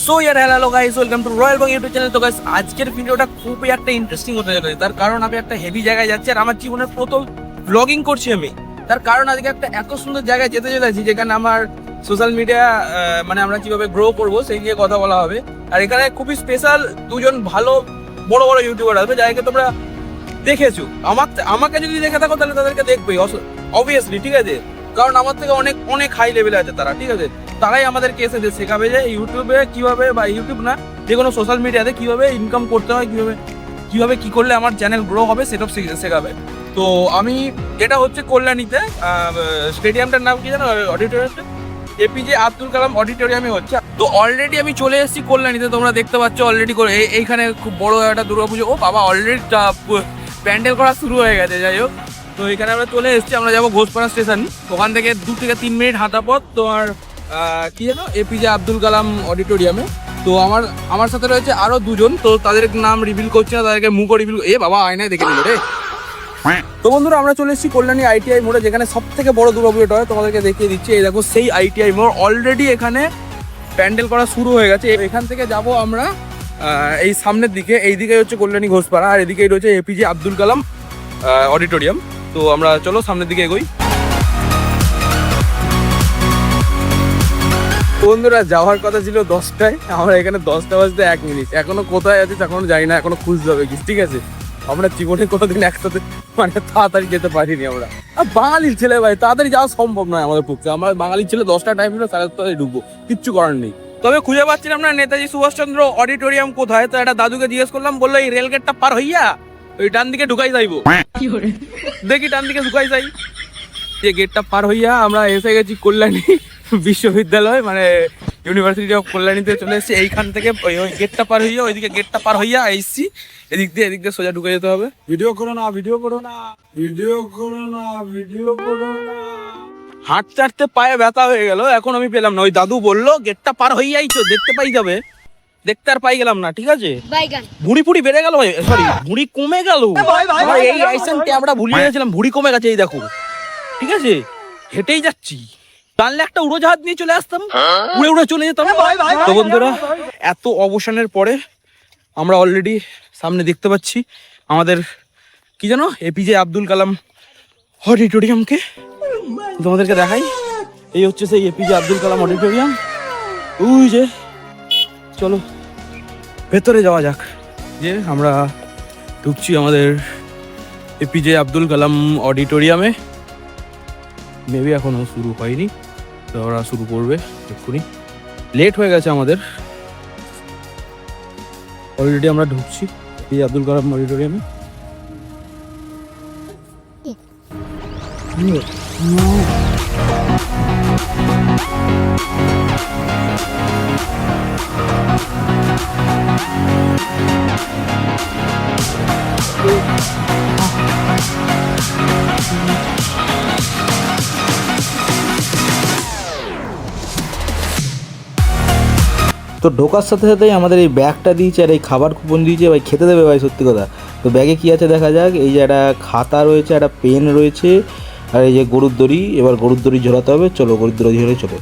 So year hello guys, welcome to royal Bong YouTube channel. তো guys, আজকের ভিডিওটা খুবই একটা ইন্টারেস্টিং হতে যাচ্ছে। তার কারণ আমি একটা হেভি জায়গায় যাচ্ছি, আর আমার জীবনের প্রথম ব্লগিং করছি আমি। তার কারণ আজকে একটা এত সুন্দর জায়গায় যেতে চলেছি, যেখানে আমার সোশ্যাল মিডিয়া মানে আমরা কিভাবে গ্রো করবো সেই নিয়ে কথা বলা হবে। আর এখানে খুবই স্পেশাল দুজন ভালো বড় বড় ইউটিউবার আসবে, যাদেরকে তোমরা দেখেছো। আমাকে যদি দেখে থাকো তাহলে তাদেরকে দেখবেই অবভিয়াসলি, ঠিক আছে? কারণ আমার থেকে অনেক অনেক হাই লেভেলে আছে তারা, ঠিক আছে? তারাই আমাদেরকে এসে শেখাবে যে ইউটিউবে কিভাবে, বা ইউটিউব না, যে কোনো সোশ্যাল মিডিয়াতে কিভাবে ইনকাম করতে হয়, কিভাবে কি করলে আমার চ্যানেল গ্রো হবে সেসব শেখাবে। তো আমি এটা হচ্ছে কল্যাণীতে, স্টেডিয়ামটার নাম কি জানো? অডিটোরিয়ামটা এপিজে আব্দুল কালাম অডিটোরিয়ামে হচ্ছে। তো অলরেডি আমি চলে এসেছি কল্যাণীতে, তোমরা দেখতে পাচ্ছ অলরেডি করে এইখানে খুব বড় একটা দুর্গাপুজো। ও বাবা, অলরেডি প্যান্ডেল করা শুরু হয়ে গেছে। যাই হোক, তো এখানে আমরা চলে এসেছি। আমরা যাবো ঘোষপাড়া স্টেশন, ওখান থেকে 2 থেকে 3 মিনিট হাঁটা পথ তোমার কি জানো, এপিজে আব্দুল কালাম অডিটোরিয়ামে। তো আমার সাথে রয়েছে আরো দুজন, তো তাদের নাম রিভিল করছি না, তাদেরকে মুখও রিভিল। এ বাবা, আয়নায় দেখে নিল রে। তো বন্ধুরা, আমরা চলে এসেছি কল্যাণী আইটিআই মোড়ে, যেখানে সব থেকে বড় দুর্গাপুজোটা হয়। তোমাদেরকে দেখিয়ে দিচ্ছি, এই দেখো সেই আইটিআই মোড়। অলরেডি এখানে প্যান্ডেল করা শুরু হয়ে গেছে। এখান থেকে যাব আমরা এই সামনের দিকে। এই দিকে হচ্ছে কল্যাণী ঘোষপাড়া, আর এদিকেই রয়েছে এপিজে আব্দুল কালাম অডিটোরিয়াম। তো আমরা চলো সামনের দিকে এগোই। বন্ধুরা, যাওয়ার কথা ছিল 10টায়, আমরা এখানে 10টা বাজতে 1 মিনিট। এখনো কোথায় আছিস এখনো জানি না, এখনো খুঁজতে হবে কি, ঠিক আছে? আমরা জীবনে কোনোদিন একসাথে মানে তাড়াতাড়ি যেতে পারিনি আমরা। আর বাঙালির ছেলে ভাই, তাড়াতাড়ি যাওয়া সম্ভব নয় আমাদের পক্ষে। আমরা বাঙালির ছেলে, 10টা টাইম ছিল, 7:30 ঢুকবো, কিচ্ছু করার নেই। তবে খুঁজে পাচ্ছিলাম না নেতাজি সুভাষচন্দ্র অডিটোরিয়াম কোথায়। তো একটা দাদুকে জিজ্ঞেস করলাম, বললো এই রেল গেটটা পার হইয়া ওই ডান দিকে ঢুকাই যাইবো। দেখি ডান দিকে ঢুকাই যাই। যে গেটটা পার হইয়া আমরা এসে গেছি কল্যাণী বিশ্ববিদ্যালয়, মানে ইউনিভার্সিটি অফ কল্যাণীতে চলে এসেছি। এইখান থেকে ওই গেটটা পার হইয়া, ওইদিকে গেটটা পার হইয়া এসছি। এদিক দিয়ে সোজা ঢুকে যেতে হবে। ভিডিও করো না, ভিডিও করো না, ভিডিও করো না, ভিডিও করো না। হাঁটতে হাঁটতে পায়ে ব্যথা হয়ে গেল, এখন আমি পেলাম না। ওই দাদু বললো গেটটা পার হইয়াই তো দেখতে পাই যাবে, দেখতে আর পাই গেলাম না, ঠিক আছে? ভুড়ি ফুড়ি বেড়ে গেল, সরি ভুড়ি কমে গেল। এই আইসেন্টে আমরা ভুলিয়ে গেছিলাম, ভুড়ি কমে গেছে, এই দেখো, ঠিক আছে? হেঁটেই যাচ্ছি, টানলে একটা উড়োজাহাজ নিয়ে চলে আসতাম, উড়ে উড়ে চলে যেতাম। তো বন্ধুরা, এত অবসানের পরে আমরা অলরেডি সামনে দেখতে পাচ্ছি আমাদের কি জানো, এপিজে আব্দুল কালাম অডিটোরিয়ামকে। তোমাদেরকে দেখাই, এই হচ্ছে সেই এপিজে আব্দুল কালাম অডিটোরিয়াম। ওই যে, চলো ভেতরে যাওয়া যাক। যে আমরা ঢুকছি আমাদের এপিজে আব্দুল কালাম অডিটোরিয়ামে। মেবি এখনো শুরু হয়নি, তো ওরা শুরু করবে এক্ষুনি। লেট হয়ে গেছে আমাদের, অলরেডি আমরা ঢুকছি এই আব্দুল কালাম অডিটোরিয়ামে। তো ঢোকার সাথে সাথেই আমাদের এই ব্যাগটা দিয়েছে, আর এই খাবার কুপন দিয়েছে। ভাই খেতে দেবে ভাই, সত্যি কথা। তো ব্যাগে কি আছে দেখা যাক। এই যে একটা খাতা রয়েছে, একটা পেন রয়েছে, আর এই যে গরুর দড়ি। এবার গরুর দড়ি ঝোলাতে হবে, চলো গরুর দড়ি ঝরে চলো।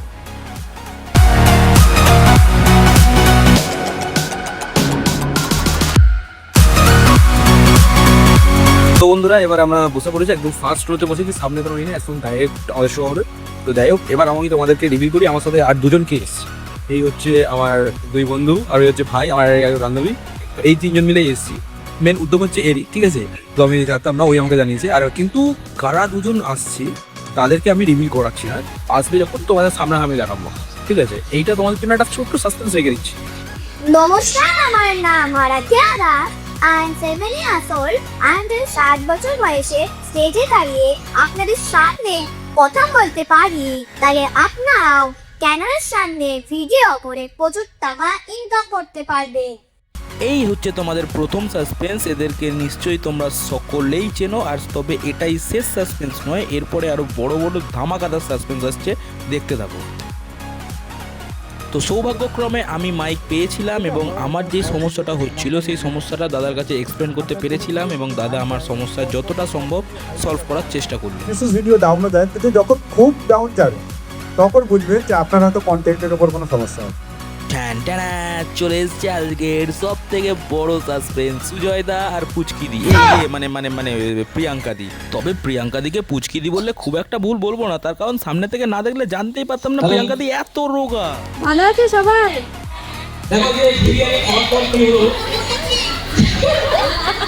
তো বন্ধুরা, এবার আমরা বসে পড়েছি একদম ফার্স্ট রোতে বসেছি, সামনে তো নিয়ে একদম ডাইরেক্ট আমাদের শহরে। তো যাই হোক, এবার আমি তোমাদেরকে রিভিউ করি। আমার সাথে আর দুজন কেস, এই হচ্ছে আমার 2 বন্ধু, আর এই হচ্ছে ভাই আমার বান্ধবী। এই 3জন মিলে এসেছি। মেন উদ্যোগ হচ্ছে এরই, ঠিক আছে? তো আমি জানতাম না, ওই আমাকে জানিয়েছে। আর কিন্তু কারা দুজন আসছি তাদেরকে আমি রিভিল করাচ্ছি না, আসবে যখন তোমাদের সামনে আমি দেখাবো, ঠিক আছে? এইটা তোমাদের জন্য একটা ছোট্ট সাসপেন্স রেখে দিচ্ছি। নমস্কার, আমার নাম আরাধ্যা Das. I am 7 years old. আমি 7 বছর বয়সে স্টেজে দাঁড়িয়ে আপনাদের সামনে কথা বলতে পারি। তাই আপনারাও ক্যামেরার সামনে ভিডিও করে প্রচুর টাকা ইনকাম করতে পারবে। এই হচ্ছে তোমাদের প্রথম সাসপেন্স। এদেরকে নিশ্চয়ই তোমরা সকলেই চেনো। আর তবে এটাই শেষ সাসপেন্স নয়, এরপরে আরো বড় বড় ধামাকাদার সাসপেন্স আসছে, দেখতে থাকো। তো সৌভাগ্যক্রমে আমি মাইক পেয়েছিলাম, এবং আমার যে সমস্যাটা হচ্ছিল সেই সমস্যাটা দাদার কাছে এক্সপ্লেন করতে পেরেছিলাম, এবং দাদা আমার সমস্যা যতটা সম্ভব সলভ করার চেষ্টা করল। ভিডিও ডাউন দেয়, কিন্তু যখন খুব ডাউন যাবে তখন বুঝবেন যে আপনার হয়তো কন্টেন্টের উপর কোনো সমস্যা হয়। হ্যাঁ, চলে এসছে আজকের সব থেকে বড় সাসপেন্স, সুজয় দা আর পুচকি দি, মানে প্রিয়াঙ্কা দি। তবে প্রিয়াঙ্কা দিকে পুচকি দি বললে খুব একটা ভুল বলবো না, তার কারণ সামনে থেকে না দেখলে জানতেই পারতাম না প্রিয়াঙ্কা দি এত রোগা। ভালো আছে সবাই? দেখো যে বিরিয়ানি খাওয়ার পর কি হলো,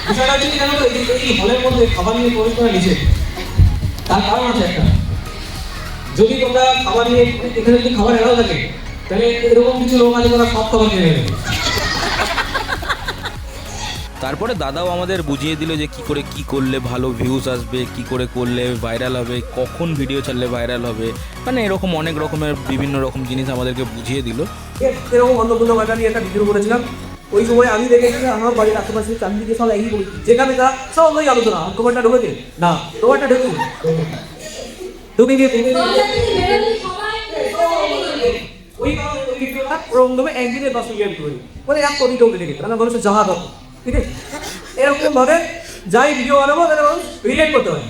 বিষয়টা হচ্ছে কি জানো তো, এই হলের মধ্যে খাবার নিয়ে প্রবেশ করা নিষেধ। তার কারণ আছে একটা, যদি তোমরা খাবার নিয়ে এখানে যদি খাবার এড়াও থাকে, তাহলে এরকম কিছু লোক আছে যারা সব খাবার নিয়ে নেবে। তারপরে দাদাও আমাদের বুঝিয়ে দিল যে কি করে কি করলে ভালো ভিউজ আসবে, কি করে করলে ভাইরাল হবে, কখন ভিডিও ছাড়লে ভাইরাল হবে, মানে এরকম অনেক রকমের বিভিন্ন রকম জিনিস আমাদেরকে বুঝিয়ে দিল। এরকম অন্নপূর্ণ বাজার নিয়ে একটা ভিডিও করেছিলাম, ওই সময় আমি দেখেছি আমার বাড়ির আশেপাশে চারদিকে সব একই বলি, যেখানে তারা সব ওই আলোচনা। তোমারটা ঢুকেছে না, তোমারটা ঢুকুন ঢুকে গিয়ে ওই ভিডিওটা ওরকম ভাবে একদিনে 10 মিলিয়ন করে মানে 1 কোটি ঢুকে দেখে তারা বলেছে যাহা দাও, ঠিক আছে? এরকম ভাবে যাই ভিডিও বানাবো তাহলে রিলেট করতে হয়।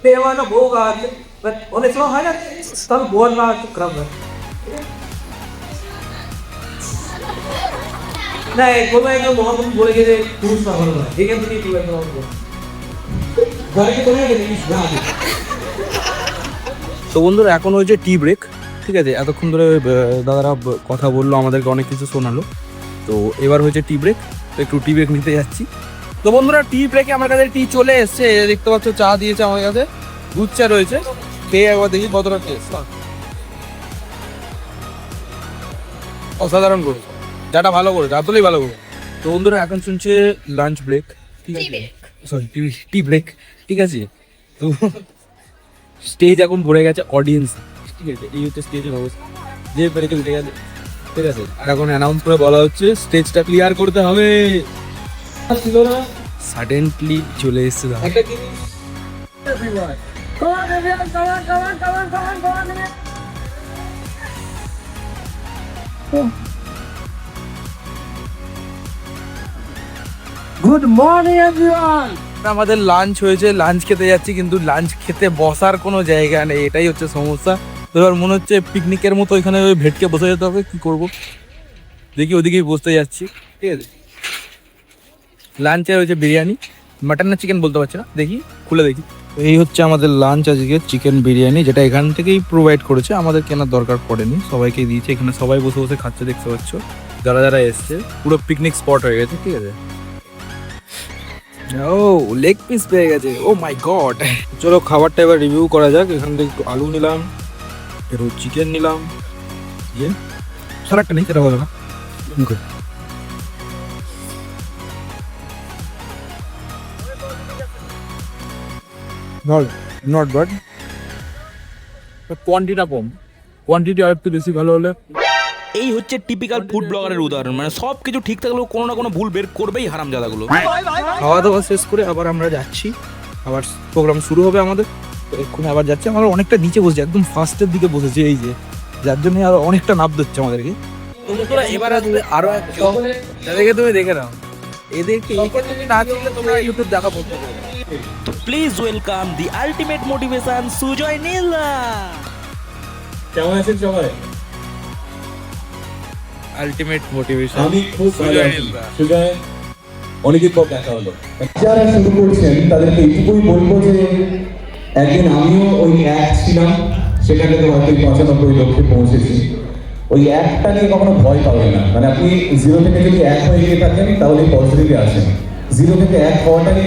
পেওয়ানা বউ আছে বাট অনেক সময় হয় না, তাহলে বোর না একটু খারাপ হয় না। কোনো একজন মহাপুরুষ বলে গেছে পুরুষ না ভালো নয়, এখান থেকে কি একদম ঘরে করে জিনিস না। তো বন্ধুরা এখন হয়েছে টি ব্রেক, ঠিক আছে? এতক্ষণ ধরে দাদারা কথা বললো, আমাদেরকে অনেক কিছু শোনালো। তো এবার হয়েছে টি ব্রেক, তো একটু টি ব্রেক নিতে যাচ্ছি। তো বন্ধুরা টি ব্রেকে আমার কাছে টি চলে এসছে, দেখতে পাচ্ছ চা দিয়েছে আমার কাছে, দুধ চা রয়েছে, খেয়ে একবার দেখি কতটা টেস্ট। অসাধারণ করে চাটা ভালো করেছে, আসলেই ভালো করে। তো বন্ধুরা এখন শুনছে লাঞ্চ ব্রেক, ঠিক আছে? সরি টি ব্রেক, ঠিক আছে? তো স্টেজ এখন ভরে গেছে অডিয়েন্স, ঠিক আছে? এই হচ্ছে স্টেজের অবস্থা, যে ব্রেকে উঠে গেছে, ঠিক আছে? আর এখন অ্যানাউন্স করে বলা হচ্ছে স্টেজটা ক্লিয়ার করতে হবে। ছিল না সাডেনলি চলে এসছে দাদা। একটা জিনিস গুড মর্নিং এভরিওয়ান। আমাদের লাঞ্চ হয়েছে, লাঞ্চ খেতে যাচ্ছি, কিন্তু লাঞ্চ খেতে বসার কোনো জায়গা নেই, এটাই হচ্ছে সমস্যা। তো এবার মনে হচ্ছে পিকনিকের মতো এখানে ওই ভেটকে বসে যেতে হবে, কি করব দেখি, ওদিকেই বসতে যাচ্ছি, ঠিক আছে? লাঞ্চে হয়েছে বিরিয়ানি, মাটন না চিকেন বলতে পারছি না, দেখি খুলে দেখি। এই হচ্ছে আমাদের লাঞ্চ আজকে, চিকেন বিরিয়ানি, যেটা এখান থেকেই প্রোভাইড করেছে, আমাদের কেনার দরকার পড়েনি, সবাইকে দিয়েছে। এখানে সবাই বসে বসে খাচ্ছে, দেখতে পাচ্ছ যারা যারা এসছে, পুরো পিকনিক স্পট হয়ে গেছে, ঠিক আছে? ও লেগ পিস পেয়ে গেছে, ও মাই গড। চলো খাবারটা এবার রিভিউ করা যাক। এখান থেকে একটু আলু নিলাম, একটু চিকেন নিলাম, ইয়ে স্যালাডটা নেই, সেটা বলো না। ওকে, নট ব্যাড, কোয়ান্টিটিটা কম, কোয়ান্টিটি আর একটু বেশি ভালো হলে। এই হচ্ছে টিপিক্যাল ফুড ব্লগারের উদাহরণ, মানে সব কিছু ঠিক থাকলেও কোনো না কোনো ভুল বের করবেই হারামজাদাগুলো। খাওয়া দাওয়া শেষ করে আবার আমরা যাচ্ছি, আবার প্রোগ্রাম শুরু হবে আমাদের। তো এক্ষুনি আবার যাচ্ছি, আমরা অনেকটা নিচে বসেছি, একদম ফার্স্টের দিকে বসেছি, এই যে যার জন্য আরো অনেকটা নাপ দিচ্ছে আমাদেরকে। এবার আসবে আরো যাদেরকে তুমি দেখে নাও, এদেরকে তুমি না দেখলে তোমরা ইউটিউব দেখা বলতে পারো। তো please welcome the ultimate motivation Sujoy Nila. কেমন আছেন সবাই? আলটিমেট মোটিভেশন আমি খুব ভালো আছি সুজয়, অনেকদিন পর দেখা হলো। যারা শুরু করছেন তাদেরকে এইটুকুই বলবো যে একদিন আমিও ওই এক ছিলাম, সেখান থেকে হয়তো 95 লক্ষে পৌঁছেছি। ওই একটা নিয়ে কখনো ভয় পাবেন না, মানে আপনি 0 থেকে যদি 1 হয়ে গিয়ে থাকেন তাহলে পজিটিভে আসেন। 0 থেকে 1 হওয়াটাই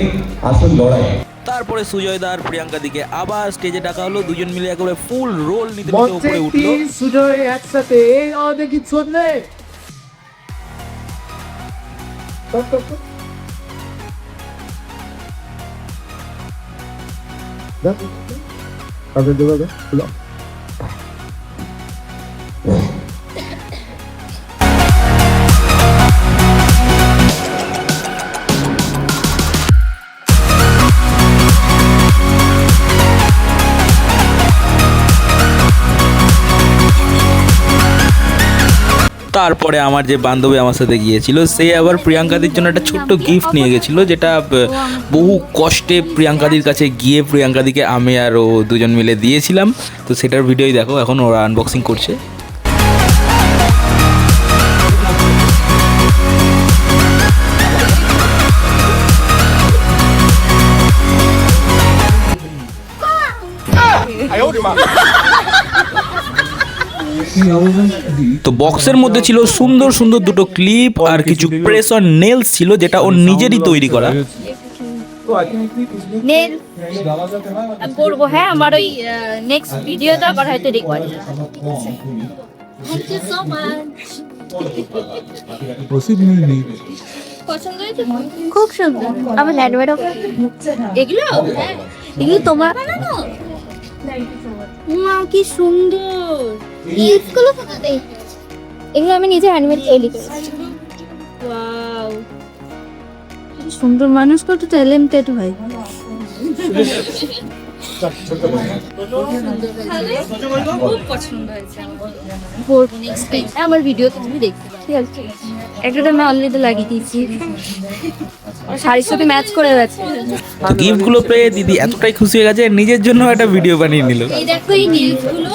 আসল লড়াই। তারপরে সুজয় দা আর প্রিয়াঙ্কা দিকে আবার স্টেজে ডাকা হলো, দুজন মিলে একেবারে ফুল রোল নিতে নিতে উপরে উঠলো। সুজয় একসাথে এই আমাদের কি শুনলে? তারপরে আমার যে বান্ধবী আমার সাথে গিয়েছিল, সে আবার প্রিয়াঙ্কাদির জন্য একটা ছোট্ট গিফট নিয়ে গেছিলো, যেটা বহু কষ্টে প্রিয়াঙ্কাদির কাছে গিয়ে প্রিয়াঙ্কাদিকে আমি আর ও দুজন মিলে দিয়েছিলাম। তো সেটার ভিডিওই দেখো, এখন ওরা আনবক্সিং করছে। তো বক্সের মধ্যে ছিল সুন্দর সুন্দর দুটো ক্লিপ আর কিছু প্রেস অন নেলস ছিল, যেটা ওর নিজেরই তৈরি করা। নেল আমি করবো, হ্যাঁ আমার ওই নেক্সট ভিডিওতে আবার হয়তো record. Thank you so much. পছন্দ হয়েছে? খুব সুন্দর। আমার হ্যান্ডমেড এগুলো হ্যাঁ, এগুলো তোমার বানানো? মা কি সুন্দর। স্কুলে কোথাতে এগুলো আমি নিজে হ্যান্ডমেড তৈরি করেছি। ওয়াও, সুন্দর মানুষ, কত ট্যালেন্টেড ভাই। খুব পছন্দ হয়েছে আমার ভিডিওতে, তুমি দেখতে পারো। ঠিক আছে, একটা আমি অলরেডি লাগিয়ে দিয়েছি, শাড়ির সাথে ম্যাচ করে গেছে। তো গিফটগুলো পেয়ে দিদি এতটাই খুশি হয়ে গেছে, নিজের জন্য একটা ভিডিও বানিয়ে নিল। এই দেখো এই নিউজগুলো,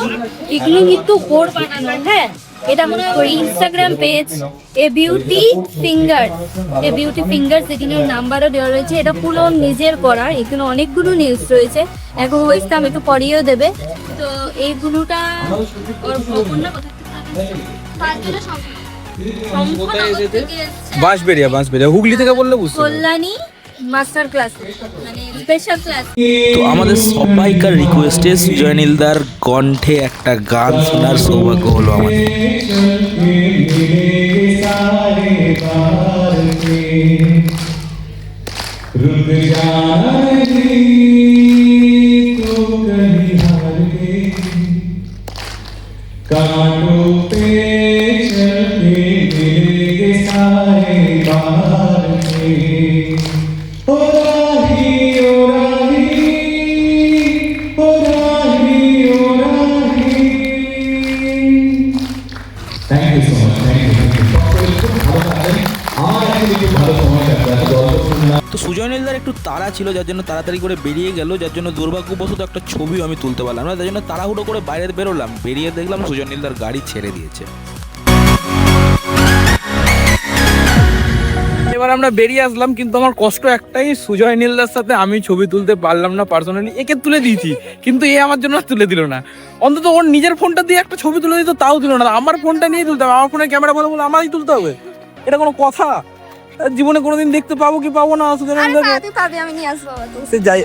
এগুলো কিন্তু ওর বানানো। হ্যাঁ, এটা মনে হয় ওর ইনস্টাগ্রাম পেজ এ বিউটি ফিঙ্গার, যেখানে ওর নাম্বারও দেওয়া রয়েছে। এটা পুরো নিজের করা, এখানে অনেকগুলো নিউজ রয়েছে। এখন হয়েছে আমি একটু পড়িয়েও দেবে। তো এইগুলোটা ওর অপর্ণা কোথা থেকে বাঁশবেড়িয়া হুগলি থেকে বললে বুঝতে পারবে। কল্যাণী মাস্টার ক্লাস, মানে স্পেশাল ক্লাস। তো আমাদের সবাইকার রিকোয়েস্টে সুজয়নীলদার কণ্ঠে একটা গান শোনার সৌভাগ্য হলো আমাদের। कांटों पे चलते मेरे सारे बाहर के ओ राही ओ राही ओ राही ओ राही। Thank you so much, thank you. ভালো সময় কাটবে। তো সুজয়নীলদার একটু তাড়া ছিল, যার জন্য তাড়াতাড়ি করে বেরিয়ে গেল, যার জন্য দুর্ভাগ্যবশত একটা ছবিও আমি তুলতে পারলাম না। তার জন্য তাড়াহুড়ো করে বাইরে বেরোলাম, বেরিয়ে দেখলাম সুজয়নীলদার গাড়ি ছেড়ে দিয়েছে। এবার আমরা বেরিয়ে আসলাম, কিন্তু আমার কষ্ট একটাই, সুজয় নীলদার সাথে আমি ছবি তুলতে পারলাম না পার্সোনালি। একে তুলে দিয়েছি, কিন্তু এ আমার জন্য তুলে দিল না। অন্তত ওর নিজের ফোনটা দিয়ে একটা ছবি তুলে দিত, তাও দিল না। আমার ফোনটা নিয়ে তুলতে হবে, আমার ফোনের ক্যামেরা বলে বলে আমারই তুলতে হবে। এটা কোনো কথা? জীবনে কোনোদিন দেখতে পাবো কি পাবো না সুজয় নীলদাকে? পাবি, আমি নিয়ে আসবো। সে যাই,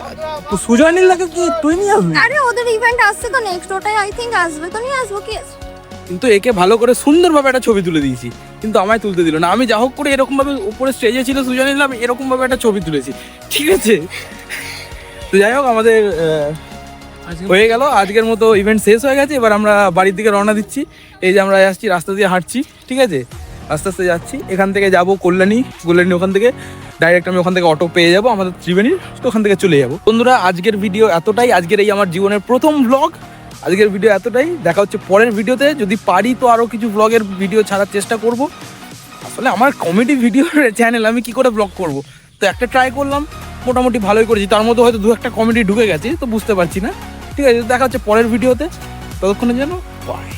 তো সুজয় নীলদাকে কি তুই নিয়ে আসবি? আরে ওদের ইভেন্ট আসছে তো, নেক্সট ওটাই আই থিঙ্ক আসবে, তো নিয়ে আসবো। কি কিন্তু একে ভালো করে সুন্দরভাবে একটা ছবি তুলে দিয়েছি, কিন্তু আমায় তুলতে দিল না। আমি যা হোক করে এরকম ভাবে উপরে স্টেজে ছিল সুজয় নীলদা, আমি এরকম ভাবে একটা ছবি তুলেছি, ঠিক আছে? তো যাই হোক, আমাদের হয়ে গেল, আজকের মতো ইভেন্ট শেষ হয়ে গেছে। এবার আমরা বাড়ির দিকে রওনা দিচ্ছি। এই যে আমরা আসছি, রাস্তা দিয়ে হাঁটছি, ঠিক আছে? আস্তে আস্তে যাচ্ছি। এখান থেকে যাব কল্যাণী, ওখান থেকে ডাইরেক্ট আমি ওখান থেকে অটো পেয়ে যাবো আমাদের ত্রিবেণীর, তো ওখান থেকে চলে যাবো। বন্ধুরা, আজকের ভিডিও এতটাই, আজকের এই আমার জীবনের প্রথম ব্লগ, আজকের ভিডিও এতটাই। দেখা হচ্ছে পরের ভিডিওতে, যদি পারি তো আরও কিছু ব্লগের ভিডিও ছাড়ার চেষ্টা করব। আসলে আমার কমেডি ভিডিওর চ্যানেল, আমি কি করে ব্লগ করব? তো একটা ট্রাই করলাম, মোটামুটি ভালোই করেছি। তার মধ্যে হয়তো 2-1টা কমেডি ঢুকে গেছে, তো বুঝতে পারছি না। ঠিক আছে, দেখা হচ্ছে পরের ভিডিওতে। ততক্ষণের জন্য বাই।